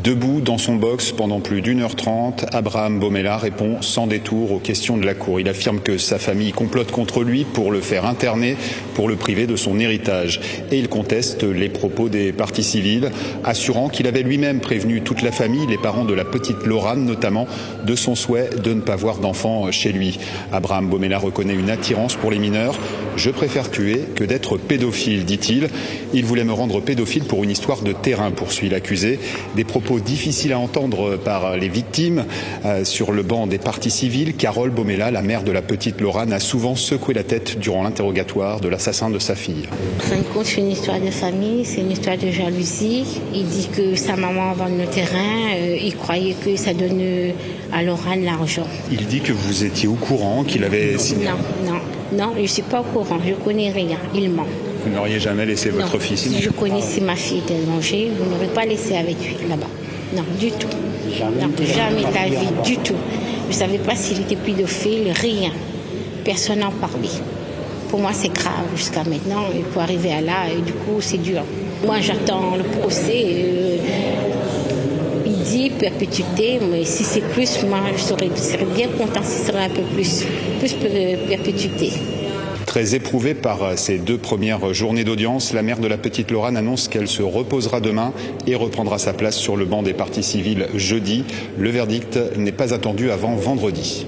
Debout dans son box pendant plus d'1h30, Abraham Bomela répond sans détour aux questions de la Cour. Il affirme que sa famille complote contre lui pour le faire interner, pour le priver de son héritage. Et il conteste les propos des parties civiles, assurant qu'il avait lui-même prévenu toute la famille, les parents de la petite Laurane notamment, de son souhait de ne pas voir d'enfants chez lui. Abraham Bomela reconnaît une attirance pour les mineurs. « Je préfère tuer que d'être pédophile », dit-il. Il voulait me rendre pédophile pour une histoire de terrain, poursuit l'accusé. Des propos difficiles à entendre par les victimes. Sur le banc des parties civiles, Carole Bomela, la mère de la petite Laurane, a souvent secoué la tête durant l'interrogatoire de l'assassin de sa fille. En fin de compte, c'est une histoire de famille, c'est une histoire de jalousie. Il dit que sa maman vend le terrain, il croyait que ça donne à Laurane l'argent. Il dit que vous étiez au courant, qu'il avait signé. Non, je ne suis pas au courant, je ne connais rien, il ment. Vous n'auriez jamais laissé votre fille ici? Si je connaissais ma fille était danger, vous n'aurez pas laissé avec lui là-bas. Non, du tout. Jamais ta vie, du tout. Je ne savais pas s'il était pédophile, rien. Personne n'en parlait. Pour moi, c'est grave jusqu'à maintenant. Il faut arriver à là, et du coup, c'est dur. Moi, j'attends le procès. Il dit perpétuité, mais si c'est plus, moi, je serais bien content si ce serait un peu plus perpétuité. Très éprouvée par ces 2 premières journées d'audience, la mère de la petite Laurane annonce qu'elle se reposera demain et reprendra sa place sur le banc des parties civiles jeudi. Le verdict n'est pas attendu avant vendredi.